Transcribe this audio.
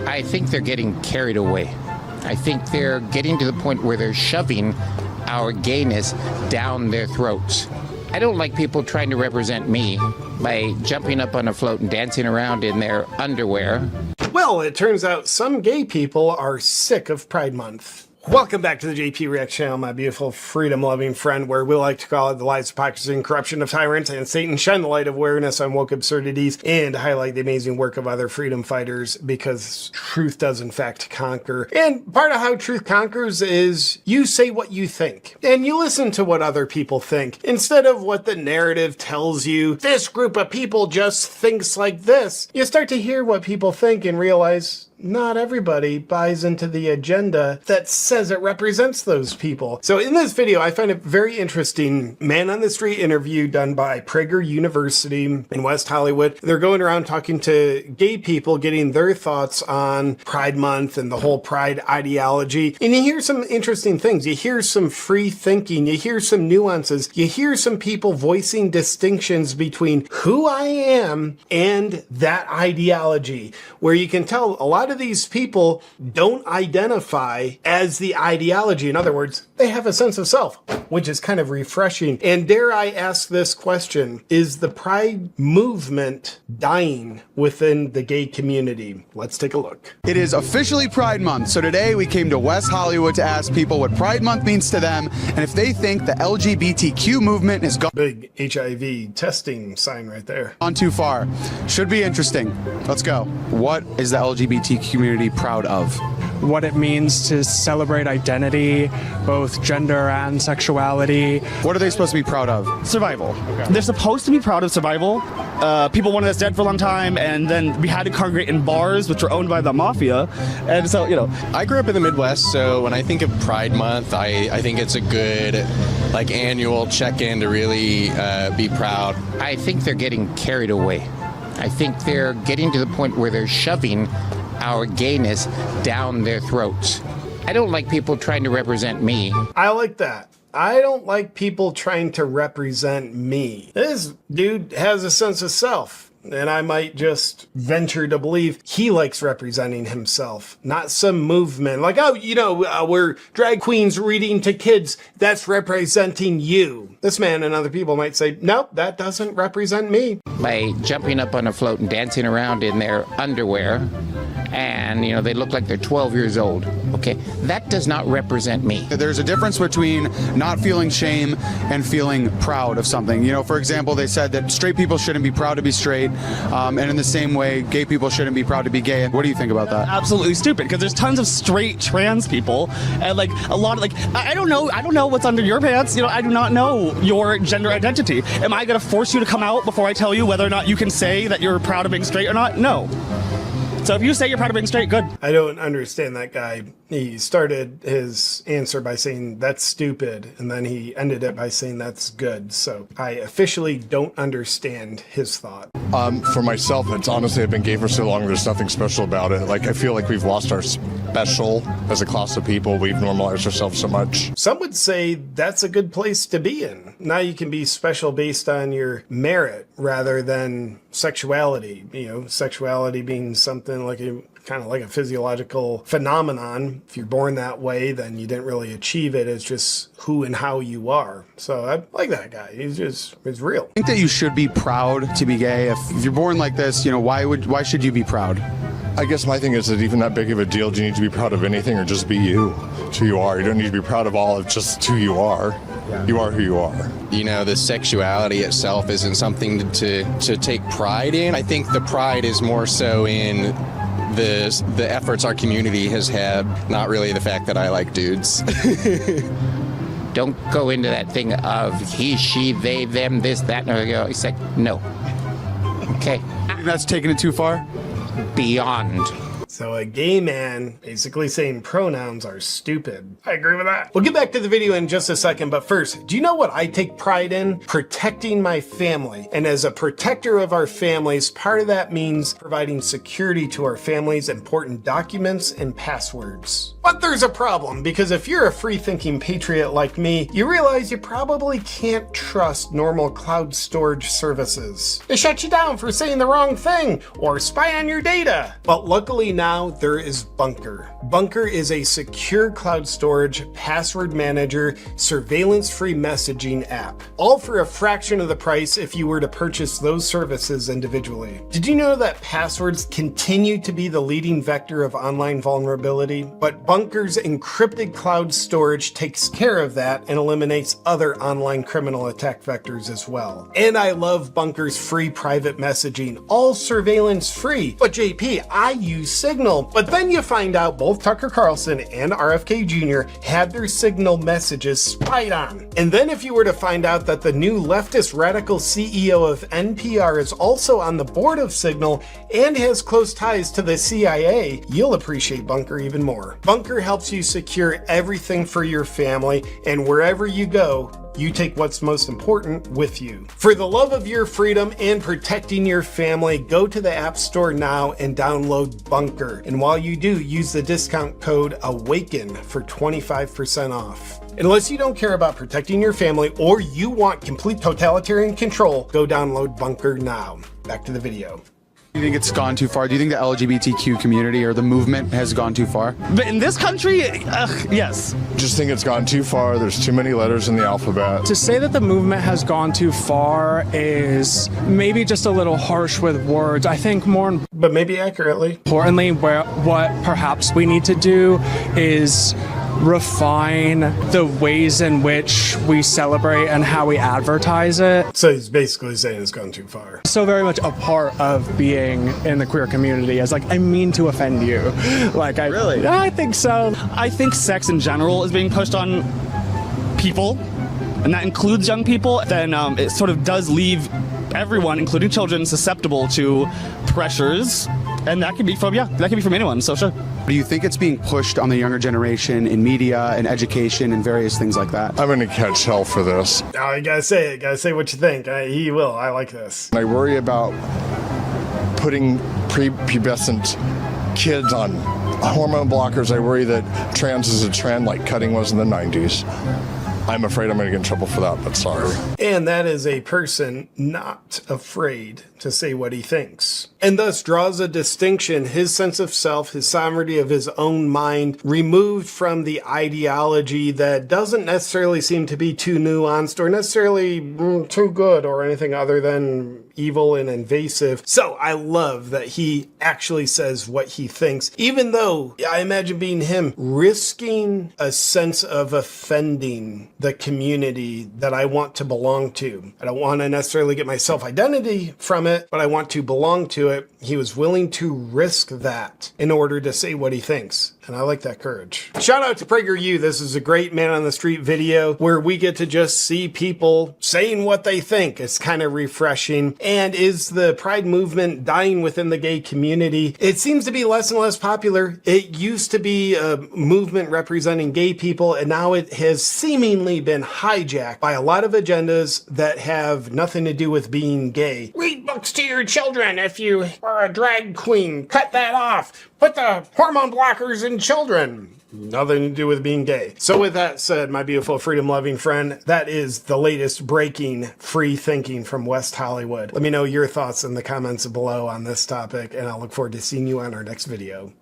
I think they're getting carried away. I think they're getting to the point where they're shoving our gayness down their throats. I don't like people trying to represent me by jumping up on a float and dancing around in their underwear. Well, it turns out some gay people are sick of Pride Month. Welcome back to the JP React channel, my beautiful freedom-loving friend, where we like to call it the lies, hypocrisy, and corruption of tyrants and Satan, shine the light of awareness on woke absurdities, and highlight the amazing work of other freedom fighters, because truth does in fact conquer. And part of how truth conquers is you say what you think, and you listen to what other people think, instead of what the narrative tells you. This group of people just thinks like this. You start to hear what people think and realize not everybody buys into the agenda that says it represents those people. So in this video, I find a very interesting man on the street interview done by Prager University in West Hollywood. They're going around talking to gay people, getting their thoughts on Pride Month and the whole Pride ideology. And you hear some interesting things. You hear some free thinking. You hear some nuances. You hear some people voicing distinctions between who I am and that ideology, where you can tell a lot of these people don't identify as the ideology. In other words, they have a sense of self, which is kind of refreshing. And dare I ask this question, is the Pride movement dying within the gay community? Let's take a look. It is officially Pride Month, so today we came to West Hollywood to ask people what Pride Month means to them and if they think the LGBTQ movement has gone Big HIV testing sign right there. too far. Should be interesting. Let's go. What is the LGBT community proud of? What it means to celebrate identity, both gender and sexuality. What are they supposed to be proud of? Survival. Okay. They're supposed to be proud of survival. People wanted us dead for a long time, and then we had to congregate in bars, which were owned by the mafia. And so, you know. I grew up in the Midwest, so when I think of Pride Month, I think it's a good, annual check-in to really be proud. I think they're getting carried away. I think they're getting to the point where they're shoving our gayness down their throats. I don't like people trying to represent me. I like that. I don't like people trying to represent me. This dude has a sense of self, and I might just venture to believe he likes representing himself, not some movement like, oh, we're drag queens reading to kids. That's representing you. This man and other people might say, nope, that doesn't represent me. By jumping up on a float and dancing around in their underwear, and they look like they're 12 years old. Okay, that does not represent me. There's a difference between not feeling shame and feeling proud of something. For example, they said that straight people shouldn't be proud to be straight, and in the same way, gay people shouldn't be proud to be gay. What do you think about that? Absolutely stupid, because there's tons of straight trans people, and a lot of I don't know what's under your pants. I do not know your gender identity. Am I going to force you to come out before I tell you whether or not you can say that you're proud of being straight or not? No. So if you say you're proud of being straight, good. I don't understand that guy. He started his answer by saying that's stupid, and then he ended it by saying that's good. So I officially don't understand his thought. For myself, it's honestly, I've been gay for so long, there's nothing special about it. I feel like we've lost our special as a class of people. We've normalized ourselves so much. Some would say that's a good place to be in. Now you can be special based on your merit rather than sexuality. Sexuality being something kind of like a physiological phenomenon. If you're born that way, then you didn't really achieve it. It's just who and how you are. So I like that guy. He's real. I think that you should be proud to be gay. If you're born like this, why should you be proud? I guess my thing is that even that big of a deal, do you need to be proud of anything or just be you? It's who you are. You don't need to be proud of all of just who you are. Yeah. You are who you are. The sexuality itself isn't something to take pride in. I think the pride is more so in the efforts our community has had, not really the fact that I like dudes. Don't go into that thing of he, she, they, them, this, that. No, it's like, no. Okay. That's taking it too far? Beyond. So a gay man basically saying pronouns are stupid. I agree with that. We'll get back to the video in just a second, but first, do you know what I take pride in? Protecting my family. And as a protector of our families, part of that means providing security to our families' important documents and passwords. But there's a problem, because if you're a free-thinking patriot like me, you realize you probably can't trust normal cloud storage services. They shut you down for saying the wrong thing or spy on your data. But luckily now there is Bunker. Bunker is a secure cloud storage, password manager, surveillance-free messaging app. All for a fraction of the price if you were to purchase those services individually. Did you know that passwords continue to be the leading vector of online vulnerability? But Bunker's encrypted cloud storage takes care of that and eliminates other online criminal attack vectors as well. And I love Bunker's free private messaging, all surveillance free. But JP, I use Signal. But then you find out both Tucker Carlson and RFK Jr. had their Signal messages spied on. And then if you were to find out that the new leftist radical CEO of NPR is also on the board of Signal and has close ties to the CIA, you'll appreciate Bunker even more. Bunker helps you secure everything for your family, and wherever you go, you take what's most important with you. For the love of your freedom and protecting your family, go to the App Store now and download Bunker. And while you do, use the discount code AWAKEN for 25% off. Unless you don't care about protecting your family or you want complete totalitarian control, go download Bunker now. Back to the video. Do you think it's gone too far? Do you think the LGBTQ community or the movement has gone too far? But in this country, yes. Just think it's gone too far. There's too many letters in the alphabet. To say that the movement has gone too far is maybe just a little harsh with words. I think more But maybe accurately. importantly, what perhaps we need to do is refine the ways in which we celebrate and how we advertise it. So he's basically saying it's gone too far. So very much a part of being in the queer community is like, I mean to offend you. Like, Really? I think so. I think sex in general is being pushed on people, and that includes young people. Then it sort of does leave everyone, including children, susceptible to pressures. And that can be from anyone, so sure. Do you think it's being pushed on the younger generation in media and education and various things like that? I'm going to catch hell for this. Oh, you gotta say it. Gotta say what you think. He will. I like this. I worry about putting prepubescent kids on hormone blockers. I worry that trans is a trend like cutting was in the 90s. I'm afraid I'm going to get in trouble for that, but sorry. And that is a person not afraid to say what he thinks, and thus draws a distinction, his sense of self, his sovereignty of his own mind, removed from the ideology that doesn't necessarily seem to be too nuanced or necessarily too good or anything other than evil and invasive. So I love that he actually says what he thinks, even though I imagine being him risking a sense of offending the community that I want to belong to. I don't want to necessarily get my self-identity from it, but I want to belong to it. He was willing to risk that in order to say what he thinks. And I like that courage. Shout out to Prager U. This is a great man on the street video where we get to just see people saying what they think. It's kind of refreshing. And is the pride movement dying within the gay community? It seems to be less and less popular. It used to be a movement representing gay people, and now it has seemingly been hijacked by a lot of agendas that have nothing to do with being gay. Read books to your children if you are a drag queen. Cut that off. Put the hormone blockers in children. Nothing to do with being gay. So with that said, my beautiful freedom-loving friend, that is the latest breaking free thinking from West Hollywood. Let me know your thoughts in the comments below on this topic, and I'll look forward to seeing you on our next video.